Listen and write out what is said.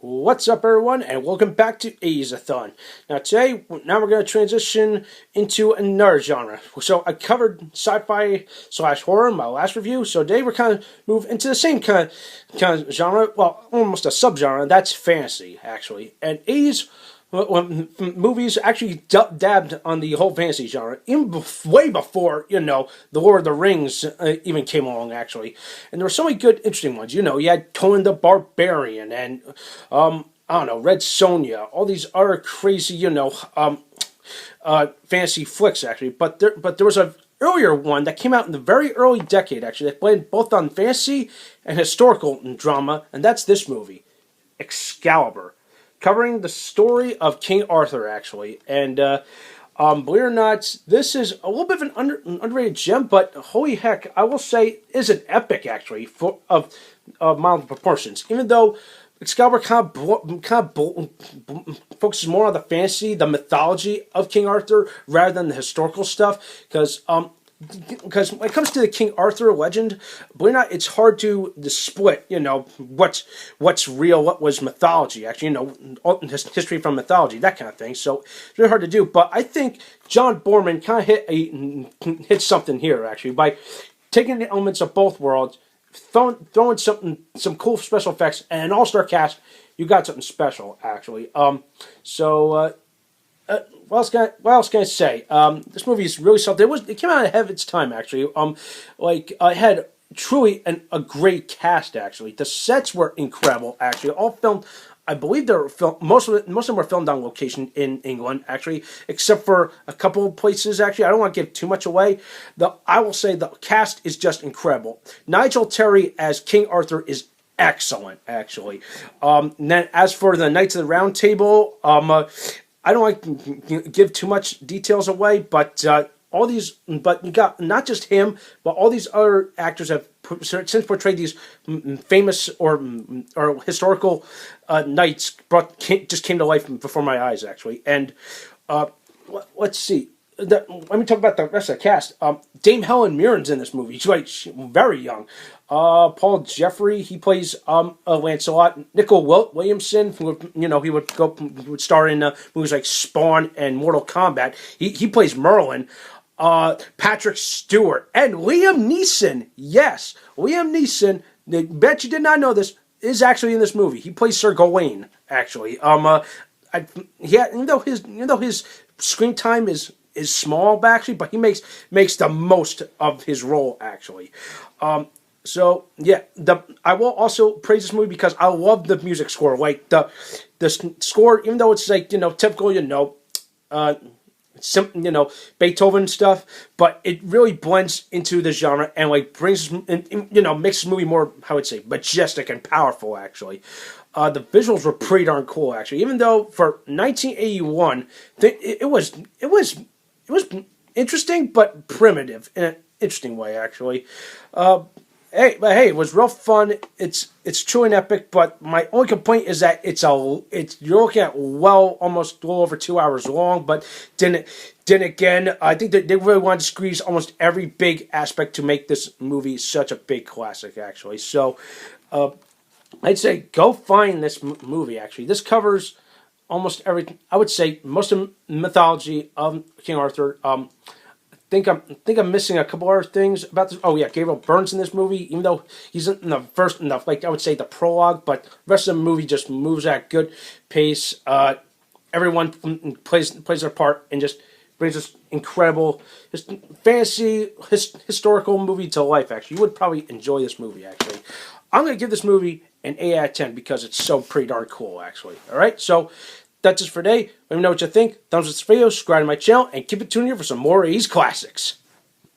What's up, everyone, and welcome back to 80s-a-thon. Now we're going to transition into another genre. So I covered sci-fi slash horror in my last review, so today we're kind of move into the same kind of genre, well, almost a subgenre, and that's fantasy, actually. And 80s movies actually dabbed on the whole fantasy genre, even way before, the Lord of the Rings even came along, actually. And there were so many good, interesting ones. You had Conan the Barbarian and, I don't know, Red Sonja, all these other crazy, fantasy flicks, actually. But there was a earlier one that came out in the very early decade, actually, that played both on fantasy and historical drama, and that's this movie, Excalibur, covering the story of King Arthur, actually. And believe it or not, this is a little bit of an underrated gem, but holy heck, I will say, is an epic, actually, of mild proportions. Even though Excalibur kind of focuses more on the fantasy, the mythology of King Arthur, rather than the historical stuff, because when it comes to the King Arthur legend, believe it or not, it's hard to split, what's real, what was mythology, actually, history from mythology, that kind of thing. So it's really hard to do. But I think John Borman kind of hit something here, actually, by taking the elements of both worlds, throwing some cool special effects, and an all-star cast. You got something special, actually. What else can I say? This movie is really something. It came out ahead of its time, actually. It had truly a great cast, actually. The sets were incredible, actually. All filmed, I believe they were filmed. Most of them were filmed on location in England, actually, except for a couple of places. Actually, I don't want to give too much away. I will say the cast is just incredible. Nigel Terry as King Arthur is excellent, actually. And then as for the Knights of the Round Table, I don't like to give too much details away, but you got not just him, but all these other actors have since portrayed these famous or historical knights. Just came to life before my eyes, actually. And let's see. Let me talk about the rest of the cast. Dame Helen Mirren's in this movie. She's very young. Paul Jeffrey, he plays Lancelot. Nicole Williamson, who he would star in movies like Spawn and Mortal Kombat. He plays Merlin. Patrick Stewart and Liam Neeson. Yes, Liam Neeson. I bet you did not know this, is actually in this movie. He plays Sir Gawain, actually. Even though his screen time is small, actually, but he makes the most of his role, actually. So yeah, I will also praise this movie because I love the music score. Like the score, even though it's like typical, Beethoven stuff, but it really blends into the genre and like makes this movie more, how would say, majestic and powerful. Actually, the visuals were pretty darn cool. Actually, even though for 1981, it was interesting but primitive in an interesting way. Actually. Hey, it was real fun. It's truly an epic, but my only complaint is that you're looking at almost a little over 2 hours long. But then again, I think that they really wanted to squeeze almost every big aspect to make this movie such a big classic. Actually, so I'd say go find this movie. Actually, this covers almost everything. I would say most of the mythology of King Arthur. I think I'm missing a couple other things about this. Oh yeah, Gabriel Byrne's in this movie, even though he's in the first, I would say the prologue, but the rest of the movie just moves at a good pace. Everyone plays their part and just brings this incredible fantasy historical movie to life. Actually, you would probably enjoy this movie. Actually, I'm going to give this movie an 8 out of 10 because it's so pretty darn cool. Actually, all right, so. That's it for today. Let me know what you think. Thumbs up this video, subscribe to my channel, and keep it tuned here for some more 80s classics.